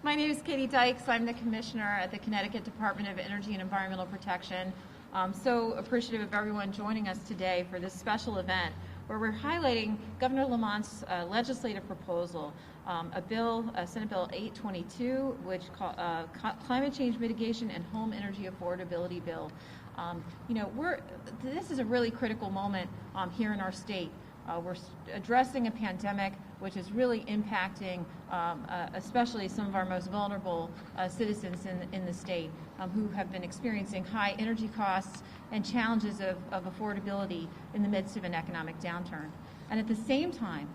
My name is Katie Dykes. I'm the commissioner at the Connecticut Department of Energy and Environmental Protection. I'm so appreciative of everyone joining us today for this special event where we're highlighting Governor Lamont's legislative proposal, a bill, Senate Bill 822, which Climate Change Mitigation and Home Energy Affordability Bill. This is a really critical moment here in our state. We're addressing a pandemic which is really impacting especially some of our most vulnerable citizens in the state who have been experiencing high energy costs and challenges of affordability in the midst of an economic downturn. And at the same time,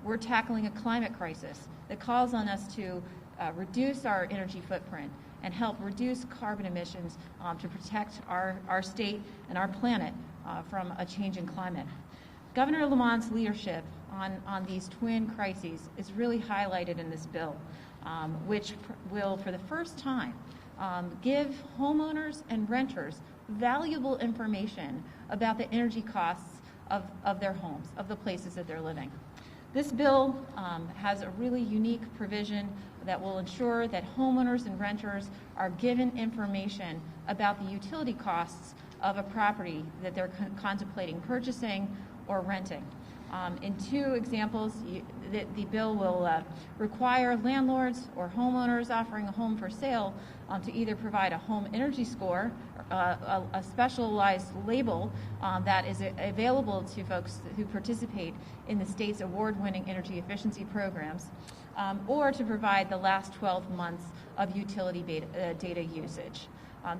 we're tackling a climate crisis that calls on us to reduce our energy footprint and help reduce carbon emissions to protect our state and our planet from a changing climate. Governor Lamont's leadership on these twin crises is really highlighted in this bill, which will, for the first time, give homeowners and renters valuable information about the energy costs of their homes, of the places that they're living. This bill has a really unique provision that will ensure that homeowners and renters are given information about the utility costs of a property that they're contemplating purchasing or renting. In two examples, the bill will require landlords or homeowners offering a home for sale to either provide a home energy score, a specialized label that is available to folks who participate in the state's award-winning energy efficiency programs, or to provide the last 12 months of utility data usage.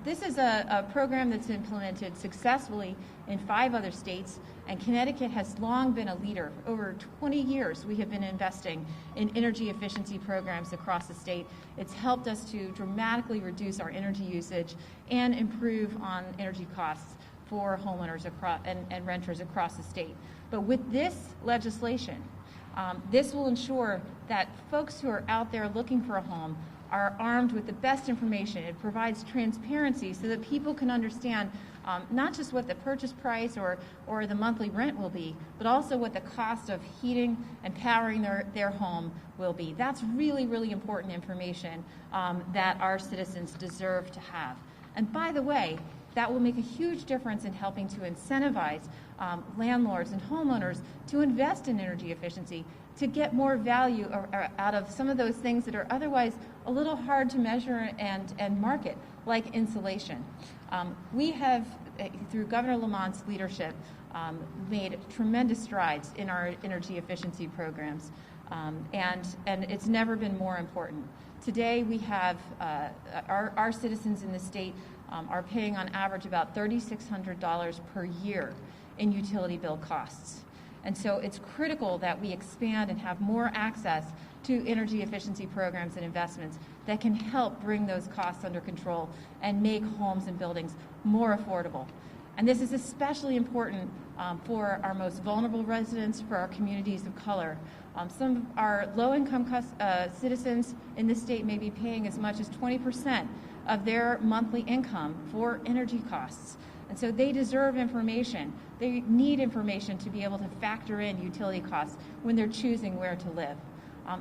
This is a program that's implemented successfully in 5 other states, and Connecticut has long been a leader. For over 20 years, we have been investing in energy efficiency programs across the state. It's helped us to dramatically reduce our energy usage and improve on energy costs for homeowners and renters across the state. But with this legislation, this will ensure that folks who are out there looking for a home are armed with the best information. It provides transparency so that people can understand not just what the purchase price or the monthly rent will be, but also what the cost of heating and powering their home will be. That's really, really important information that our citizens deserve to have. And by the way, that will make a huge difference in helping to incentivize landlords and homeowners to invest in energy efficiency, to get more value out of some of those things that are otherwise a little hard to measure and market, like insulation. We have, through Governor Lamont's leadership, made tremendous strides in our energy efficiency programs, and it's never been more important. Today we have our citizens in the state are paying on average about $3,600 per year in utility bill costs. And so it's critical that we expand and have more access to energy efficiency programs and investments that can help bring those costs under control and make homes and buildings more affordable. And this is especially important for our most vulnerable residents, for our communities of color. Some of our low-income citizens in this state may be paying as much as 20% of their monthly income for energy costs. And so they deserve information. They need information to be able to factor in utility costs when they're choosing where to live.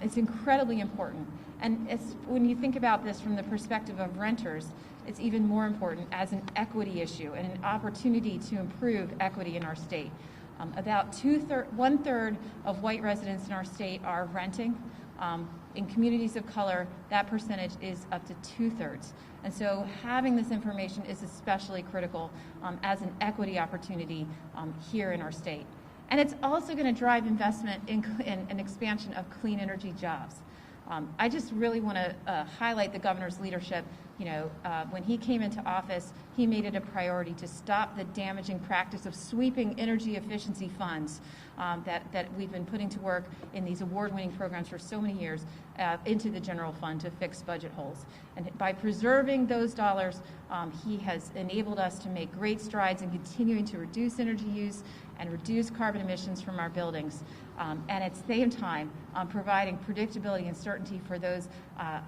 It's incredibly important. And when you think about this from the perspective of renters, it's even more important as an equity issue and an opportunity to improve equity in our state. About 1/3 of white residents in our state are renting. In communities of color, that percentage is up to 2/3. And so having this information is especially critical as an equity opportunity here in our state. And it's also going to drive investment in an expansion of clean energy jobs. I just really want to highlight the governor's leadership. When he came into office, he made it a priority to stop the damaging practice of sweeping energy efficiency funds that we've been putting to work in these award-winning programs for so many years into the general fund to fix budget holes. And by preserving those dollars, he has enabled us to make great strides in continuing to reduce energy use and reduce carbon emissions from our buildings. And at the same time, providing predictability and certainty for those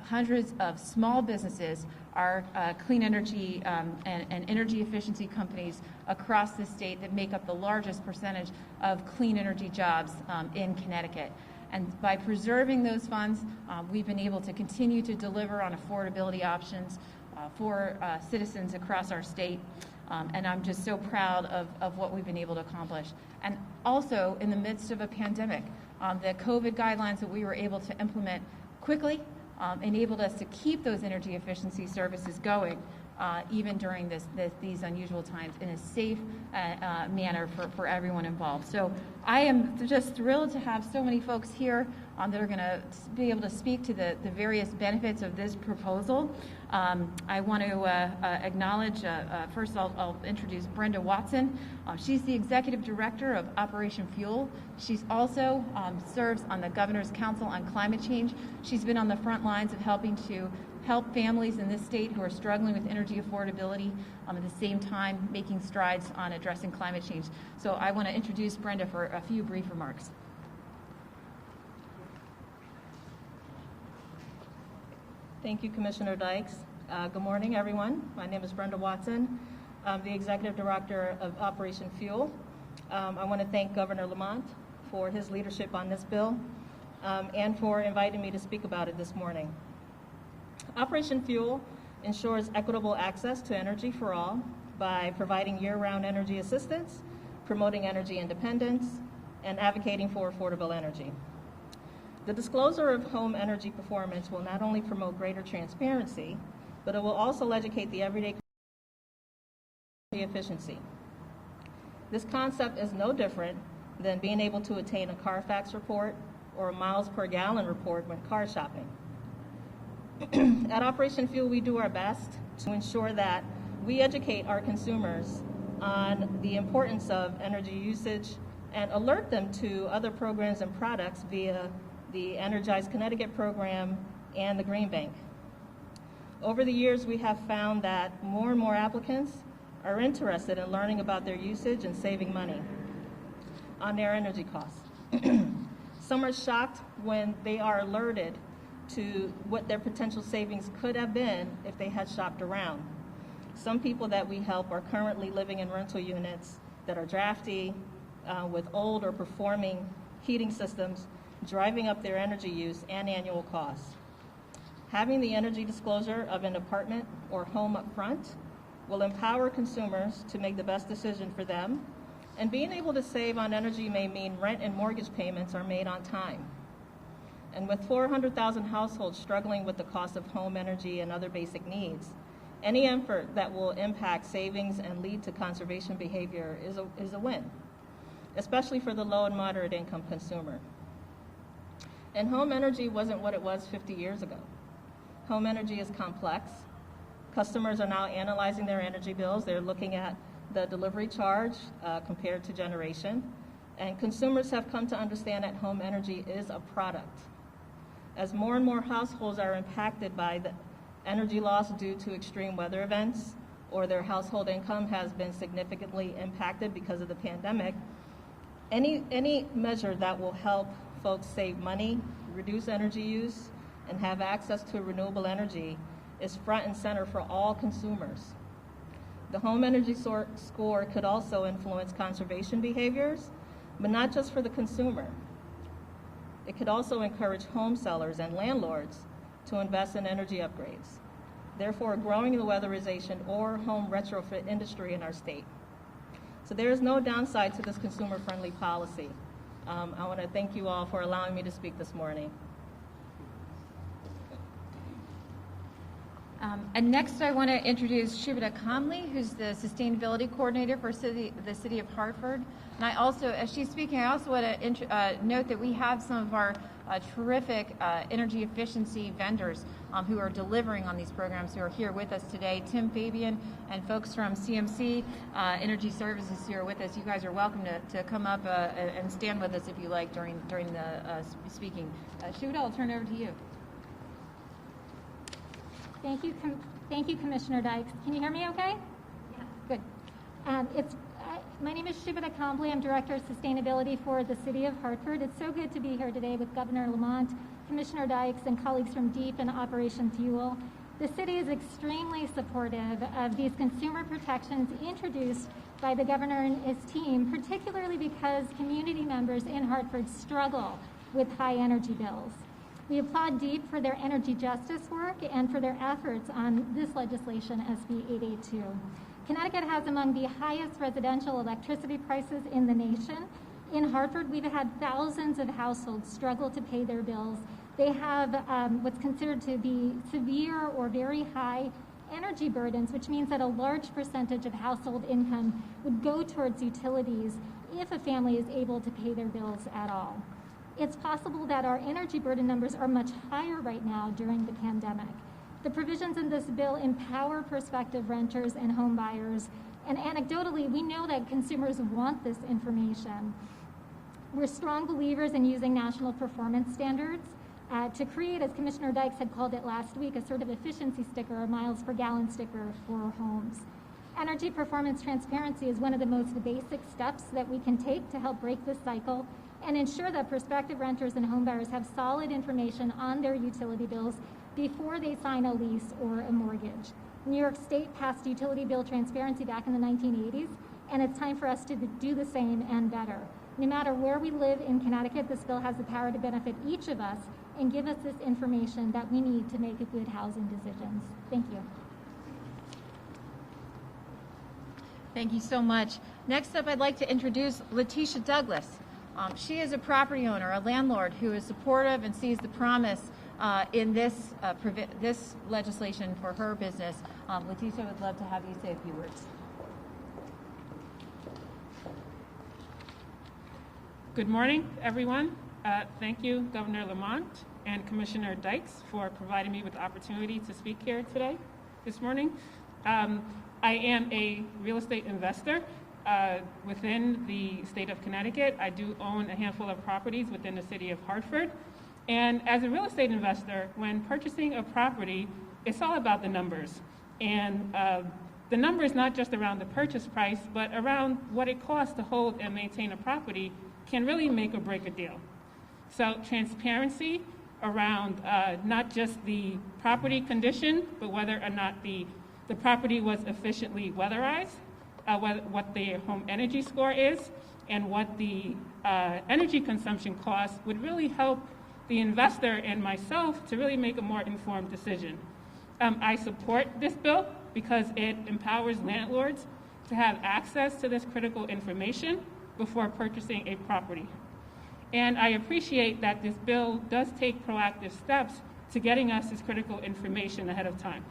hundreds of small businesses, our clean energy and energy efficiency companies across the state that make up the largest percentage of clean energy jobs in Connecticut. And by preserving those funds, we've been able to continue to deliver on affordability options for citizens across our state. And I'm just so proud of what we've been able to accomplish. And also, in the midst of a pandemic, the COVID guidelines that we were able to implement quickly enabled us to keep those energy efficiency services going, even during these unusual times, in a safe manner for everyone involved. So I am just thrilled to have so many folks here that are going to be able to speak to the various benefits of this proposal. I want to acknowledge, first I'll introduce Brenda Watson. She's the Executive Director of Operation Fuel. She's also serves on the Governor's Council on Climate Change. She's been on the front lines of helping to help families in this state who are struggling with energy affordability, at the same time making strides on addressing climate change. So I want to introduce Brenda for a few brief remarks. Thank you, Commissioner Dykes. Good morning, everyone. My name is Brenda Watson. I'm the Executive Director of Operation Fuel. I want to thank Governor Lamont for his leadership on this bill and for inviting me to speak about it this morning. Operation Fuel ensures equitable access to energy for all by providing year-round energy assistance, promoting energy independence, and advocating for affordable energy. The disclosure of home energy performance will not only promote greater transparency, but it will also educate the everyday efficiency. This concept is no different than being able to attain a Carfax report or a miles per gallon report when car shopping. At Operation Fuel, we do our best to ensure that we educate our consumers on the importance of energy usage and alert them to other programs and products via the Energize Connecticut program and the Green Bank. Over the years, we have found that more and more applicants are interested in learning about their usage and saving money on their energy costs. Some are shocked when they are alerted to what their potential savings could have been if they had shopped around. Some people that we help are currently living in rental units that are drafty, with old or performing heating systems, driving up their energy use and annual costs. Having the energy disclosure of an apartment or home up front will empower consumers to make the best decision for them, and being able to save on energy may mean rent and mortgage payments are made on time. And with 400,000 households struggling with the cost of home energy and other basic needs, any effort that will impact savings and lead to conservation behavior is a win, especially for the low and moderate income consumer. And home energy wasn't what it was 50 years ago. Home energy is complex. Customers are now analyzing their energy bills. They're looking at the delivery charge compared to generation. And consumers have come to understand that home energy is a product. As more and more households are impacted by the energy loss due to extreme weather events, or their household income has been significantly impacted because of the pandemic, any measure that will help folks save money, reduce energy use, and have access to renewable energy is front and center for all consumers. The home energy score could also influence conservation behaviors, but not just for the consumer. It could also encourage home sellers and landlords to invest in energy upgrades, therefore growing the weatherization or home retrofit industry in our state. So there is no downside to this consumer-friendly policy. I want to thank you all for allowing me to speak this morning. And next I want to introduce Shubhita Kamli, who's the Sustainability Coordinator for the City of Hartford. And I also, as she's speaking, I also want to note that we have some of our terrific energy efficiency vendors who are delivering on these programs who are here with us today. Tim Fabian and folks from CMC Energy Services here with us. You guys are welcome to come up and stand with us if you like during the speaking. Shubhita, I'll turn it over to you. Thank you, Commissioner Dykes. Can you hear me okay? Yeah. Good. My name is Shubhita Kamli. I'm Director of Sustainability for the City of Hartford. It's so good to be here today with Governor Lamont, Commissioner Dykes, and colleagues from DEEP and Operation Fuel. The city is extremely supportive of these consumer protections introduced by the governor and his team, particularly because community members in Hartford struggle with high energy bills. We applaud DEEP for their energy justice work and for their efforts on this legislation, SB 882. Connecticut has among the highest residential electricity prices in the nation. In Hartford, we've had thousands of households struggle to pay their bills. They have what's considered to be severe or very high energy burdens, which means that a large percentage of household income would go towards utilities if a family is able to pay their bills at all. It's possible that our energy burden numbers are much higher right now during the pandemic. The provisions in this bill empower prospective renters and home buyers, and anecdotally, we know that consumers want this information. We're strong believers in using national performance standards to create, as Commissioner Dykes had called it last week, a sort of efficiency sticker, a miles per gallon sticker for homes. Energy performance transparency is one of the most basic steps that we can take to help break this cycle and ensure that prospective renters and homebuyers have solid information on their utility bills before they sign a lease or a mortgage. New York State passed utility bill transparency back in the 1980s, and it's time for us to do the same and better. No matter where we live in Connecticut, this bill has the power to benefit each of us and give us this information that we need to make good housing decisions. Thank you. Thank you so much. Next up, I'd like to introduce Letitia Douglas. She is a property owner, a landlord who is supportive and sees the promise in this legislation for her business. Letitia, would love to have you say a few words. Good morning, everyone. Thank you, Governor Lamont and Commissioner Dykes, for providing me with the opportunity to speak here today, this morning. I am a real estate investor within the state of Connecticut. I do own a handful of properties within the city of Hartford. And as a real estate investor, when purchasing a property, it's all about the numbers. And the number is not just around the purchase price, but around what it costs to hold and maintain a property can really make or break a deal. So transparency around not just the property condition, but whether or not the property was efficiently weatherized, what the home energy score is, and what the energy consumption costs would really help the investor and myself to really make a more informed decision. I support this bill because it empowers landlords to have access to this critical information before purchasing a property. And I appreciate that this bill does take proactive steps to getting us this critical information ahead of time.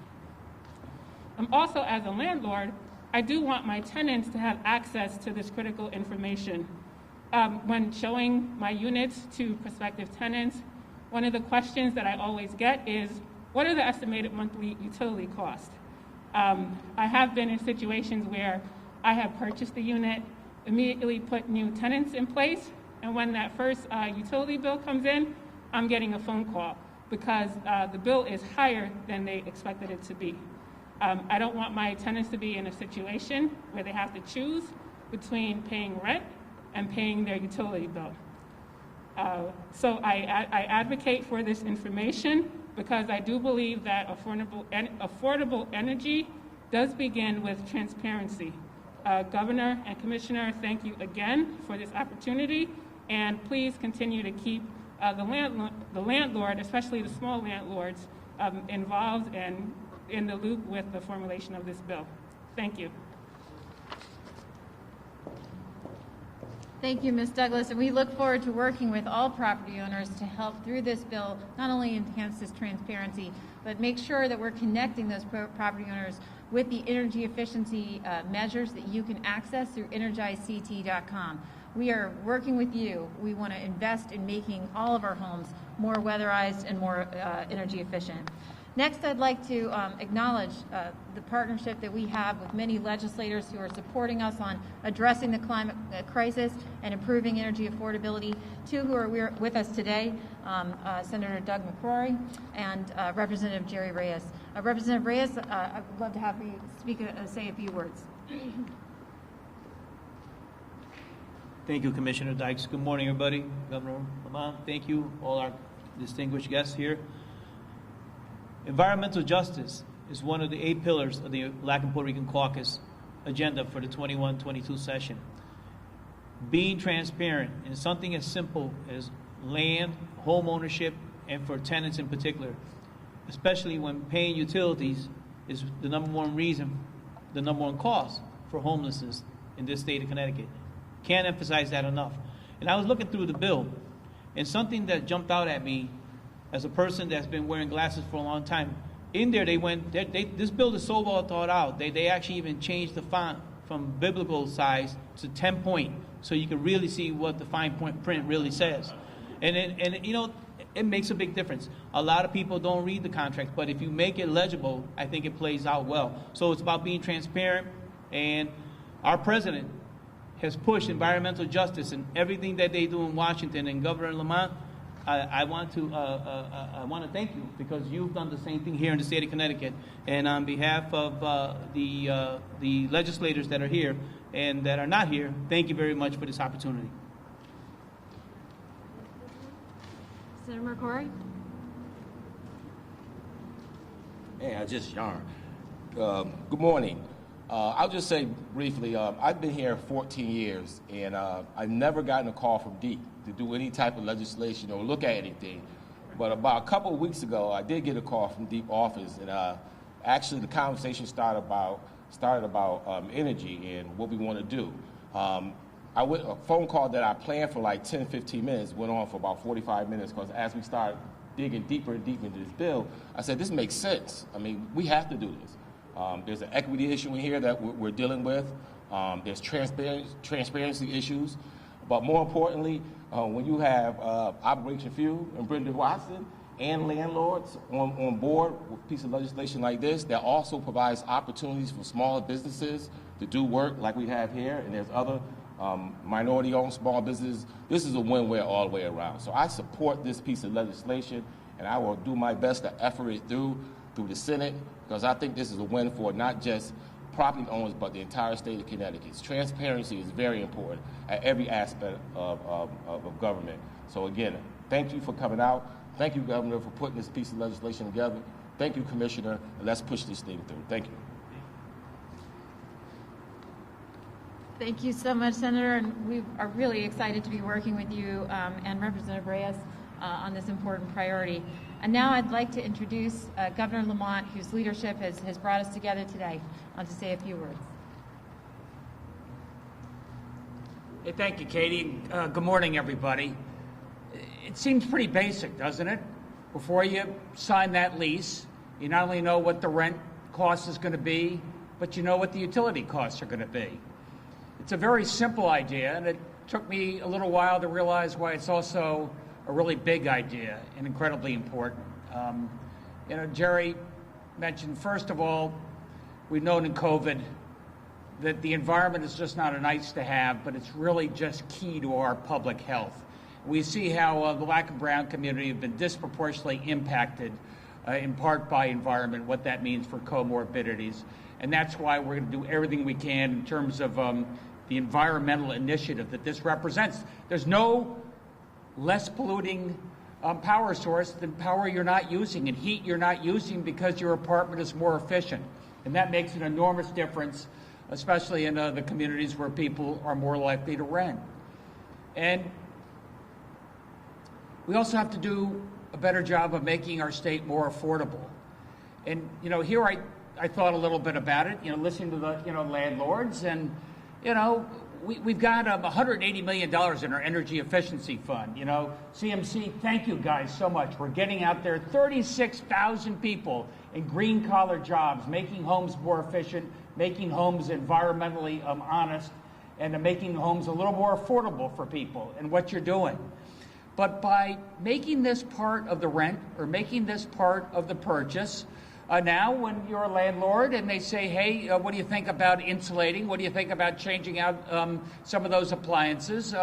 Also, as a landlord, I do want my tenants to have access to this critical information. When showing my units to prospective tenants, one of the questions that I always get is, what are the estimated monthly utility costs? I have been in situations where I have purchased the unit, immediately put new tenants in place, and when that first utility bill comes in, I'm getting a phone call because the bill is higher than they expected it to be. I don't want my tenants to be in a situation where they have to choose between paying rent and paying their utility bill. So I advocate for this information because I do believe that affordable energy does begin with transparency. Governor and Commissioner, thank you again for this opportunity, and please continue to keep the landlord, especially the small landlords, involved and in the loop with the formulation of this bill. Thank you. Thank you, Ms. Douglas, and we look forward to working with all property owners to help through this bill not only enhance this transparency, but make sure that we're connecting those property owners with the energy efficiency measures that you can access through energizect.com. We are working with you. We want to invest in making all of our homes more weatherized and more energy efficient. Next, I'd like to acknowledge the partnership that we have with many legislators who are supporting us on addressing the climate crisis and improving energy affordability. Two who are with us today, Senator Doug McCrory and Representative Jerry Reyes. Representative Reyes, I would love to have you say a few words. Thank you, Commissioner Dykes. Good morning, everybody. Governor Lamont, thank you, all our distinguished guests here. Environmental justice is one of the 8 pillars of the Black and Puerto Rican Caucus agenda for the 21-22 session. Being transparent in something as simple as land, home ownership, and for tenants in particular, especially when paying utilities is the number one reason, the number one cause for homelessness in this state of Connecticut. Can't emphasize that enough. And I was looking through the bill, and something that jumped out at me as a person that's been wearing glasses for a long time, in there this bill is so well thought out, they actually even changed the font from biblical size to 10 point, so you can really see what the fine point print really says. And you know, it makes a big difference. A lot of people don't read the contracts, but if you make it legible, I think it plays out well. So it's about being transparent, and our president has pushed environmental justice in everything that they do in Washington. And Governor Lamont, I want to thank you, because you've done the same thing here in the state of Connecticut. And on behalf of the legislators that are here and that are not here, thank you very much for this opportunity. Senator McCrory? Hey, I just yarn. Good morning. I'll just say briefly, I've been here 14 years, and I've never gotten a call from Deep to do any type of legislation or look at anything. But about a couple of weeks ago, I did get a call from Deep office, and actually the conversation started about energy and what we want to do. A phone call that I planned for like 10, 15 minutes went on for about 45 minutes, because as we started digging deeper and deeper into this bill, I said, this makes sense. I mean, we have to do this. There's an equity issue in here that we're dealing with. There's transparency issues. But more importantly, when you have Operation Fuel and Brenda Watson and landlords on board with a piece of legislation like this, that also provides opportunities for smaller businesses to do work like we have here, and there's other minority-owned small businesses. This is a win-win all the way around. So I support this piece of legislation, and I will do my best to effort it through the Senate, because I think this is a win for not just property owners, but the entire state of Connecticut. Transparency is very important at every aspect of government. So again, thank you for coming out. Thank you, Governor, for putting this piece of legislation together. Thank you, Commissioner, and let's push this thing through. Thank you. Thank you so much, Senator, and we are really excited to be working with you and Representative Reyes on this important priority. And now I'd like to introduce Governor Lamont, whose leadership has brought us together today, to say a few words. Hey, thank you, Katie. Good morning, everybody. It seems pretty basic, doesn't it? Before you sign that lease, you not only know what the rent cost is going to be, but you know what the utility costs are going to be. It's a very simple idea, and it took me a little while to realize why it's also a really big idea and incredibly important. Jerry mentioned, first of all, we've known in COVID that the environment is just not a nice to have, but it's really just key to our public health. We see how the Black and brown community have been disproportionately impacted in part by environment, what that means for comorbidities. And that's why we're going to do everything we can in terms of the environmental initiative that this represents. There's no less polluting power source than power you're not using and heat you're not using because your apartment is more efficient. And that makes an enormous difference, especially in the communities where people are more likely to rent. And we also have to do a better job of making our state more affordable. And, here I thought a little bit about it, listening to the, landlords, and, we've got $180 million in our energy efficiency fund. CMC, thank you guys so much. We're getting out there 36,000 people in green-collar jobs, making homes more efficient, making homes environmentally honest, and making homes a little more affordable for people, and what you're doing. But by making this part of the rent or making this part of the purchase, now when you're a landlord and they say, hey, what do you think about insulating? What do you think about changing out some of those appliances?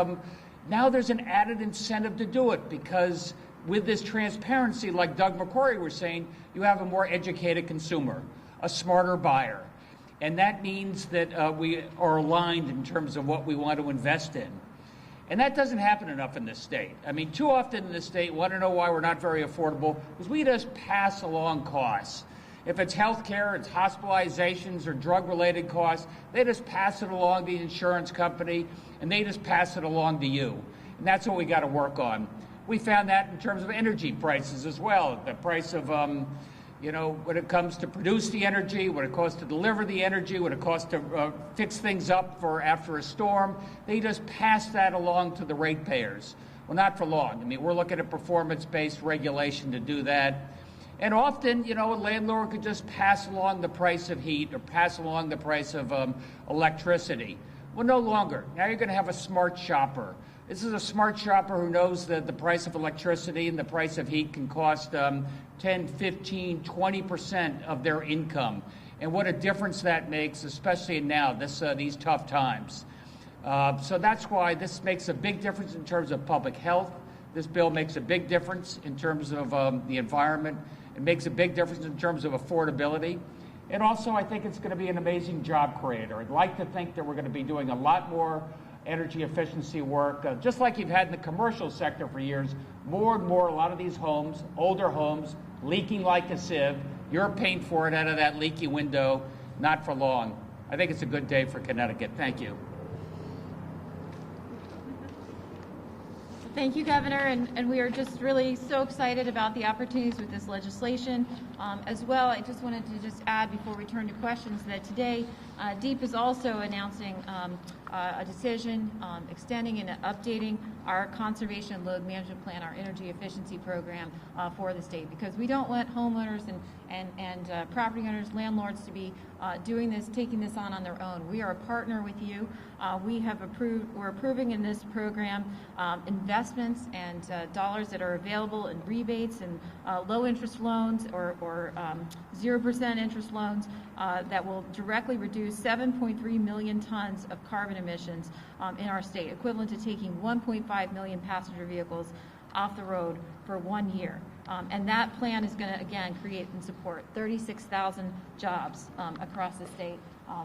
Now there's an added incentive to do it, because with this transparency, like Doug McCrory was saying, you have a more educated consumer, a smarter buyer. And that means that we are aligned in terms of what we want to invest in. And that doesn't happen enough in this state. I mean, too often in this state, want to know why we're not very affordable? Because we just pass along costs. If it's health care, it's hospitalizations or drug-related costs, they just pass it along to the insurance company, and they just pass it along to you. And that's what we got to work on. We found that in terms of energy prices as well. The price of, when it comes to produce the energy, what it costs to deliver the energy, what it costs to fix things up for after a storm, they just pass that along to the ratepayers. Well, not for long. I mean, we're looking at performance-based regulation to do that. And often, a landlord could just pass along the price of heat or pass along the price of electricity. Well, no longer. Now you're going to have a smart shopper. This is a smart shopper who knows that the price of electricity and the price of heat can cost 10, 15, 20% of their income. And what a difference that makes, especially now, these tough times. So that's why this makes a big difference in terms of public health. This bill makes a big difference in terms of the environment. It makes a big difference in terms of affordability. And also, I think it's going to be an amazing job creator. I'd like to think that we're going to be doing a lot more energy efficiency work, just like you've had in the commercial sector for years. More and more, a lot of these homes, older homes, leaking like a sieve. You're paying for it out of that leaky window, not for long. I think it's a good day for Connecticut. Thank you. Thank you, Governor, and we are just really so excited about the opportunities with this legislation. As well, I just wanted to add before we turn to questions that today DEEP is also announcing a decision extending and updating our conservation load management plan, our energy efficiency program for the state, because we don't want homeowners and property owners, landlords to be taking this on their own. We are a partner with you. We're approving in this program investments and dollars that are available in rebates and low interest loans or 0% interest loans that will directly reduce 7.3 million tons of carbon emissions in our state, equivalent to taking 1.5 million passenger vehicles off the road for 1 year. And that plan is going to, again, create and support 36,000 jobs across the state,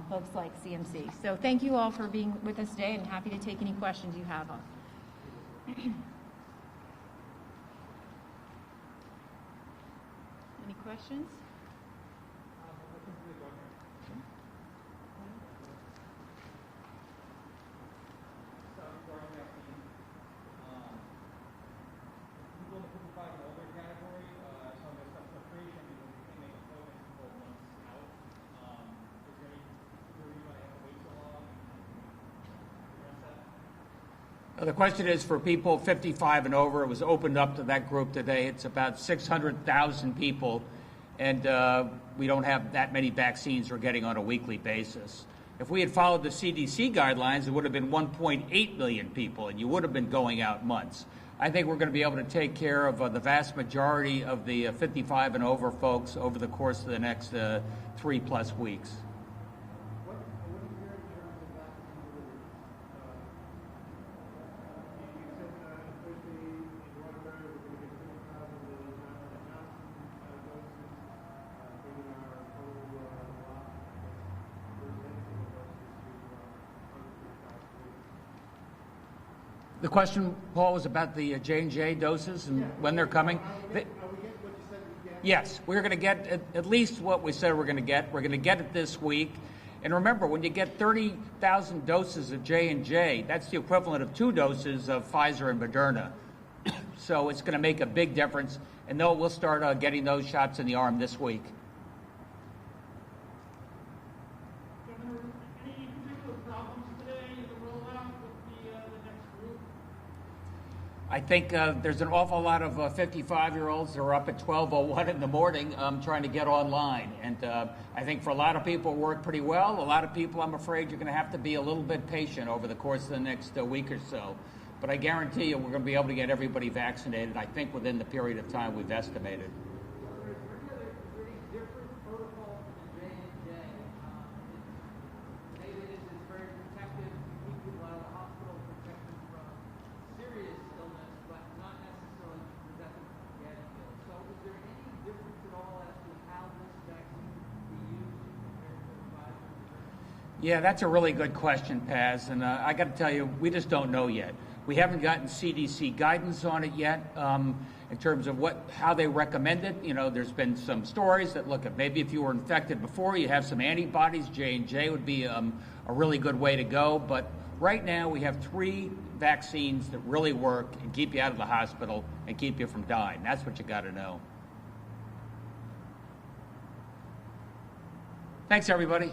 folks like CMC. So thank you all for being with us today, and happy to take any questions you have. Any questions? The question is for people 55 and over. It was opened up to that group today. It's about 600,000 people, and we don't have that many vaccines we're getting on a weekly basis. If we had followed the CDC guidelines, it would have been 1.8 million people, and you would have been going out months. I think we're going to be able to take care of the vast majority of the 55 and over folks over the course of the next 3+ weeks. The question, Paul, was about the J&J doses and when they're coming. Yes, we're going to get at least what we said we're going to get. We're going to get it this week. And remember, when you get 30,000 doses of J&J, that's the equivalent of 2 doses of Pfizer and Moderna. So it's going to make a big difference. And we'll start getting those shots in the arm this week. I think there's an awful lot of 55-year-olds who are up at 12:01 in the morning trying to get online. And I think for a lot of people it worked pretty well. A lot of people, I'm afraid, you're going to have to be a little bit patient over the course of the next week or so. But I guarantee you we're going to be able to get everybody vaccinated, I think, within the period of time we've estimated. Yeah, that's a really good question, Paz, and I got to tell you, we just don't know yet. We haven't gotten CDC guidance on it yet in terms of how they recommend it. There's been some stories that look at maybe if you were infected before, you have some antibodies. J&J would be a really good way to go, but right now we have 3 vaccines that really work and keep you out of the hospital and keep you from dying. That's what you got to know. Thanks, everybody.